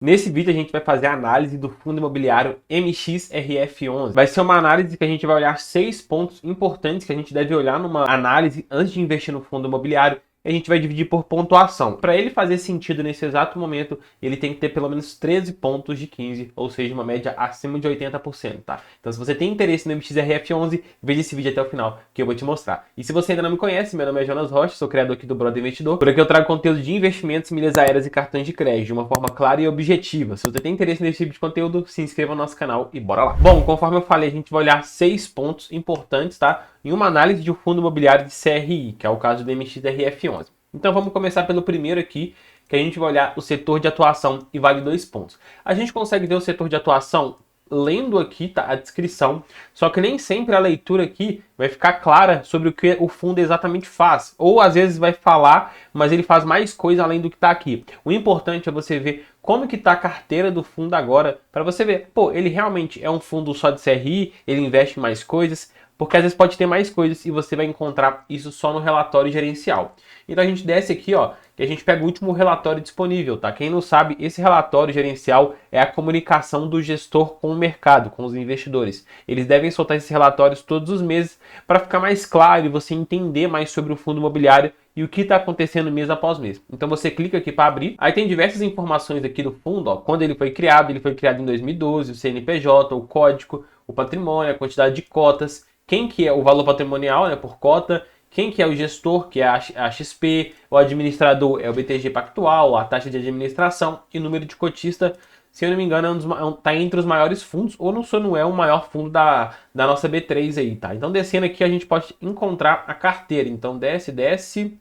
Nesse vídeo a gente vai fazer a análise do fundo imobiliário MXRF11. Vai ser uma análise que a gente vai olhar 6 pontos importantes que a gente deve olhar numa análise antes de investir no fundo imobiliário. E a gente vai dividir por pontuação. Para ele fazer sentido nesse exato momento, ele tem que ter pelo menos 13 pontos de 15, ou seja, uma média acima de 80%, tá? Então se você tem interesse no MXRF11, veja esse vídeo até o final, que eu vou te mostrar. E se você ainda não me conhece, meu nome é Jonas Rocha, sou criador aqui do Brother Investidor. Por aqui eu trago conteúdo de investimentos, milhas aéreas e cartões de crédito, de uma forma clara e objetiva. Se você tem interesse nesse tipo de conteúdo, se inscreva no nosso canal e bora lá. Bom, conforme eu falei, a gente vai olhar 6 pontos importantes, tá? Em uma análise de um fundo imobiliário de CRI, que é o caso do MXRF11. Então vamos começar pelo primeiro aqui, que a gente vai olhar o setor de atuação e vale 2 pontos. A gente consegue ver o setor de atuação lendo aqui, tá, a descrição, só que nem sempre a leitura aqui vai ficar clara sobre o que o fundo exatamente faz. Ou às vezes vai falar, mas ele faz mais coisa além do que está aqui. O importante é você ver como que está a carteira do fundo agora, para você ver, pô, ele realmente é um fundo só de CRI, ele investe em mais coisas, porque às vezes pode ter mais coisas e você vai encontrar isso só no relatório gerencial. Então a gente desce aqui, ó, e a gente pega o último relatório disponível, tá? Quem não sabe, esse relatório gerencial é a comunicação do gestor com o mercado, com os investidores. Eles devem soltar esses relatórios todos os meses para ficar mais claro e você entender mais sobre o fundo imobiliário e o que está acontecendo mês após mês. Então você clica aqui para abrir, aí tem diversas informações aqui do fundo, ó, quando ele foi criado em 2012, o CNPJ, o código, o patrimônio, a quantidade de cotas, quem que é o valor patrimonial, né, por cota, quem que é o gestor, que é a XP, o administrador é o BTG Pactual, a taxa de administração e número de cotista, se eu não me engano, tá entre os maiores fundos, ou não é o maior fundo da nossa B3 aí, tá? Então descendo aqui a gente pode encontrar a carteira, então desce,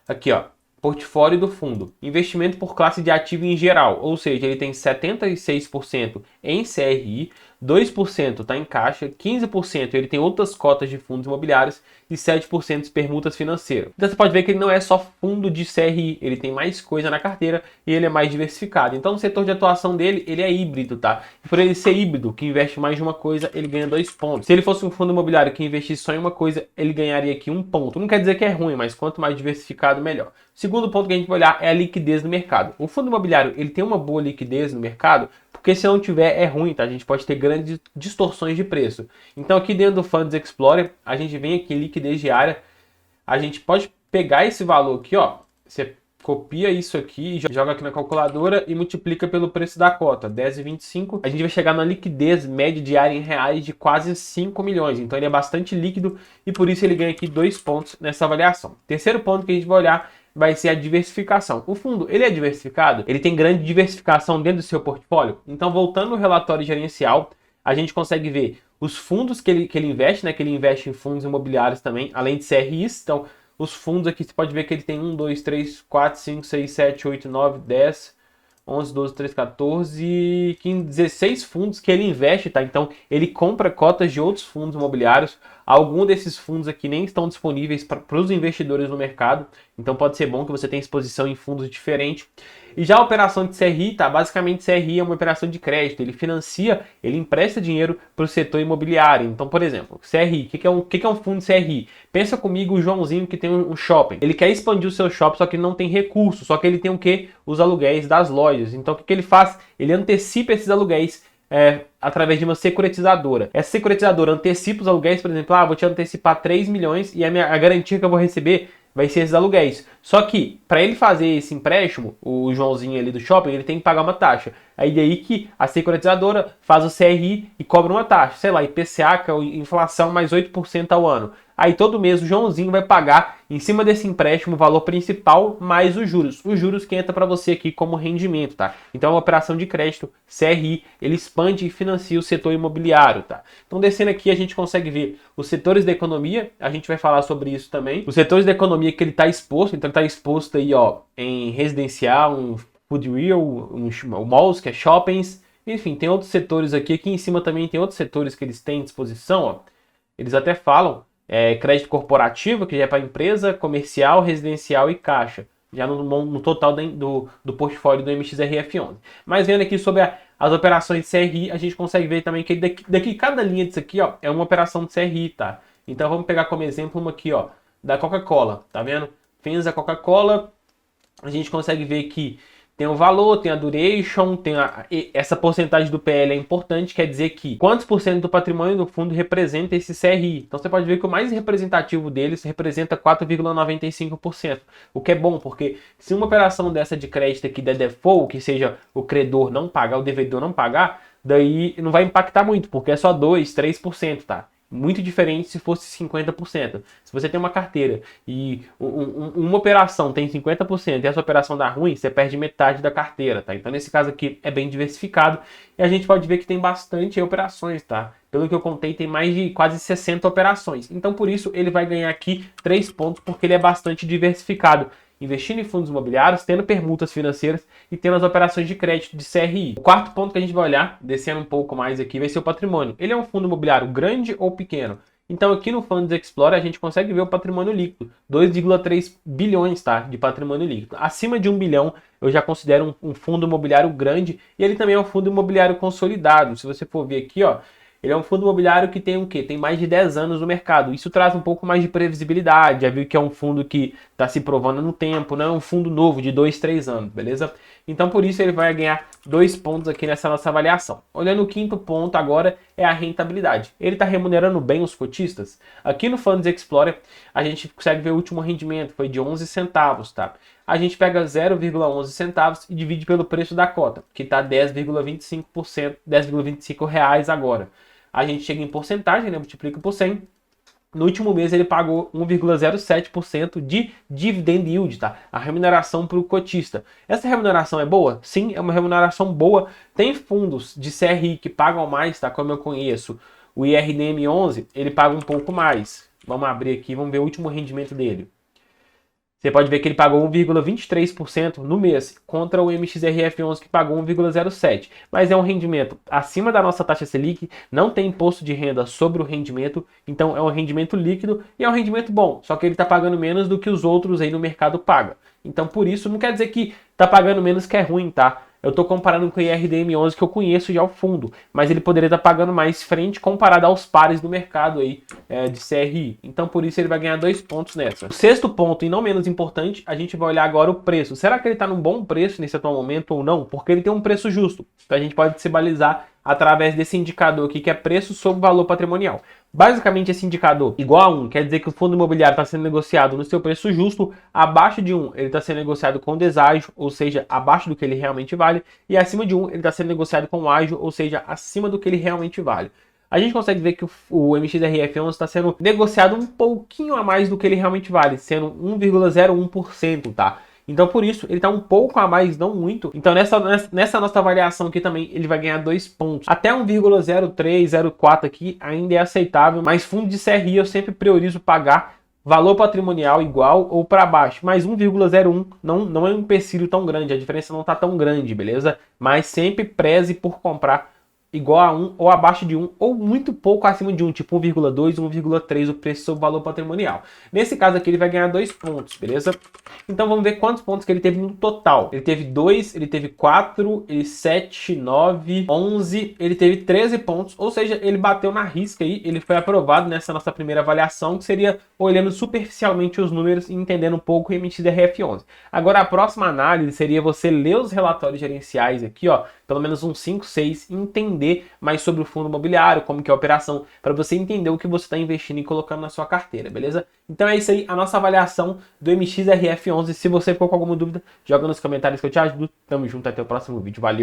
aqui ó, portfólio do fundo, investimento por classe de ativo em geral, ou seja, ele tem 76% em CRI, 2% está em caixa, 15% ele tem outras cotas de fundos imobiliários e 7% de permutas financeiras. Então você pode ver que ele não é só fundo de CRI, ele tem mais coisa na carteira e ele é mais diversificado. Então o setor de atuação dele, ele é híbrido, tá? E por ele ser híbrido, que investe mais de uma coisa, ele ganha 2 pontos. Se ele fosse um fundo imobiliário que investisse só em uma coisa, ele ganharia aqui 1 ponto. Não quer dizer que é ruim, mas quanto mais diversificado, melhor. Segundo ponto que a gente vai olhar é a liquidez no mercado. O fundo imobiliário, ele tem uma boa liquidez no mercado, porque se não tiver é ruim, tá? A gente pode ter grandes distorções de preço. Então aqui dentro do Funds Explorer, a gente vem aqui em liquidez diária, a gente pode pegar esse valor aqui, ó, você copia isso aqui, joga aqui na calculadora e multiplica pelo preço da cota, 10,25. A gente vai chegar na liquidez média diária em reais de quase 5 milhões. Então ele é bastante líquido e por isso ele ganha aqui 2 pontos nessa avaliação. Terceiro ponto que a gente vai olhar vai ser a diversificação. O fundo, ele é diversificado? Ele tem grande diversificação dentro do seu portfólio? Então, voltando no relatório gerencial, a gente consegue ver os fundos que ele investe, né? Que ele investe em fundos imobiliários também, além de CRIs. Então, os fundos aqui, você pode ver que ele tem 1, 2, 3, 4, 5, 6, 7, 8, 9, 10, 11, 12, 13, 14, 15, 16 fundos que ele investe, tá? Então, ele compra cotas de outros fundos imobiliários. Alguns desses fundos aqui nem estão disponíveis para os investidores no mercado. Então, pode ser bom que você tenha exposição em fundos diferentes. E já a operação de CRI, tá? Basicamente, CRI é uma operação de crédito. Ele financia, ele empresta dinheiro para o setor imobiliário. Então, por exemplo, CRI, o que é um fundo de CRI? Pensa comigo o Joãozinho que tem um shopping. Ele quer expandir o seu shopping, só que ele não tem recurso. Só que ele tem o quê? Os aluguéis das lojas. Então, o que ele faz? Ele antecipa esses aluguéis através de uma securitizadora. Essa securitizadora antecipa os aluguéis, por exemplo, vou te antecipar 3 milhões e a garantia que eu vou receber vai ser esses aluguéis. Só que, para ele fazer esse empréstimo, o Joãozinho ali do shopping, ele tem que pagar uma taxa. Aí daí que a securitizadora faz o CRI e cobra uma taxa. Sei lá, IPCA, que é a inflação mais 8% ao ano. Aí todo mês o Joãozinho vai pagar, em cima desse empréstimo, o valor principal mais os juros. Os juros que entra para você aqui como rendimento, tá? Então é uma operação de crédito, CRI, ele expande e financia o setor imobiliário, tá? Então descendo aqui a gente consegue ver os setores da economia, a gente vai falar sobre isso também. Os setores da economia que ele está exposto, então ele está exposto aí, ó, em residencial, um food real, um malls, que é shoppings, enfim, tem outros setores aqui. Aqui em cima também tem outros setores que eles têm à disposição, ó. Eles até falam crédito corporativo, que já é para empresa, comercial, residencial e caixa, já no total do portfólio do MXRF11. Mas vendo aqui sobre as operações de CRI, a gente consegue ver também que daqui cada linha disso aqui, ó, é uma operação de CRI, tá? Então vamos pegar como exemplo uma aqui, ó, da Coca-Cola, tá vendo? Fez a Coca-Cola, a gente consegue ver que tem o valor, tem a duration, essa porcentagem do PL é importante, quer dizer que quantos por cento do patrimônio do fundo representa esse CRI. Então você pode ver que o mais representativo deles representa 4,95%, o que é bom, porque se uma operação dessa de crédito aqui der default, que seja o credor não pagar, o devedor não pagar, daí não vai impactar muito, porque é só 2, 3%, tá? Muito diferente se fosse 50%. Se você tem uma carteira e uma operação tem 50% e essa operação dá ruim, você perde metade da carteira, tá? Então nesse caso aqui é bem diversificado e a gente pode ver que tem bastante operações, tá? Pelo que eu contei, tem mais de quase 60 operações. Então por isso ele vai ganhar aqui 3 pontos, porque ele é bastante diversificado, investindo em fundos imobiliários, tendo permutas financeiras e tendo as operações de crédito de CRI. O quarto ponto que a gente vai olhar, descendo um pouco mais aqui, vai ser o patrimônio. Ele é um fundo imobiliário grande ou pequeno? Então aqui no Funds Explorer a gente consegue ver o patrimônio líquido, 2,3 bilhões, tá, de patrimônio líquido. Acima de 1 bilhão eu já considero um fundo imobiliário grande e ele também é um fundo imobiliário consolidado. Se você for ver aqui, ó, ele é um fundo imobiliário que tem o quê? Tem mais de 10 anos no mercado. Isso traz um pouco mais de previsibilidade. Já viu que é um fundo que está se provando no tempo, não é um fundo novo de 2, 3 anos, beleza? Então por isso ele vai ganhar 2 pontos aqui nessa nossa avaliação. Olhando o quinto ponto agora é a rentabilidade. Ele está remunerando bem os cotistas? Aqui no Funds Explorer a gente consegue ver o último rendimento, foi de 11 centavos, tá? A gente pega 0,11 centavos e divide pelo preço da cota, que está 10,25%, 10,25 reais agora. A gente chega em porcentagem, né? Multiplica por 100. No último mês ele pagou 1,07% de dividend yield, tá? A remuneração para o cotista. Essa remuneração é boa? Sim, é uma remuneração boa. Tem fundos de CRI que pagam mais, tá? Como eu conheço, o IRDM11, ele paga um pouco mais. Vamos abrir aqui, vamos ver o último rendimento dele. Você pode ver que ele pagou 1,23% no mês, contra o MXRF11 que pagou 1,07%. Mas é um rendimento acima da nossa taxa Selic, não tem imposto de renda sobre o rendimento, então é um rendimento líquido e é um rendimento bom, só que ele está pagando menos do que os outros aí no mercado pagam. Então por isso não quer dizer que está pagando menos que é ruim, tá? Eu estou comparando com o IRDM11 que eu conheço já o fundo, mas ele poderia estar pagando mais frente comparado aos pares do mercado aí de CRI. Então por isso ele vai ganhar 2 pontos nessa. O sexto ponto, e não menos importante, a gente vai olhar agora o preço. Será que ele está num bom preço nesse atual momento ou não? Porque ele tem um preço justo. Então a gente pode se balizar através desse indicador aqui, que é preço sobre valor patrimonial. Basicamente, esse indicador igual a 1 quer dizer que o fundo imobiliário está sendo negociado no seu preço justo. Abaixo de 1, ele está sendo negociado com deságio, ou seja, abaixo do que ele realmente vale. E acima de 1, ele está sendo negociado com ágio, ou seja, acima do que ele realmente vale. A gente consegue ver que o MXRF11 está sendo negociado um pouquinho a mais do que ele realmente vale, sendo 1,01%, tá? Então, por isso, ele está um pouco a mais, não muito. Então, nessa nossa avaliação aqui também, ele vai ganhar 2 pontos. Até 1,03, 0,4 aqui ainda é aceitável, mas fundo de CRI eu sempre priorizo pagar valor patrimonial igual ou para baixo. Mas 1,01 não é um empecilho tão grande, a diferença não está tão grande, beleza? Mas sempre preze por comprar igual a 1 ou abaixo de 1 ou muito pouco acima de 1, tipo 1,2, 1,3 o preço sobre o valor patrimonial. Nesse caso aqui ele vai ganhar 2 pontos, beleza? Então vamos ver quantos pontos que ele teve no total. Ele teve 2, ele teve 4, ele 7, 9, 11, ele teve 13 pontos, ou seja, ele bateu na risca aí, ele foi aprovado nessa nossa primeira avaliação, que seria olhando superficialmente os números e entendendo um pouco o MXRF11. Agora a próxima análise seria você ler os relatórios gerenciais aqui, ó, pelo menos uns 5, 6, entender mais sobre o fundo imobiliário, como que é a operação, para você entender o que você está investindo e colocando na sua carteira, beleza? Então é isso aí, a nossa avaliação do MXRF11. Se você ficou com alguma dúvida, joga nos comentários que eu te ajudo. Tamo junto, até o próximo vídeo. Valeu!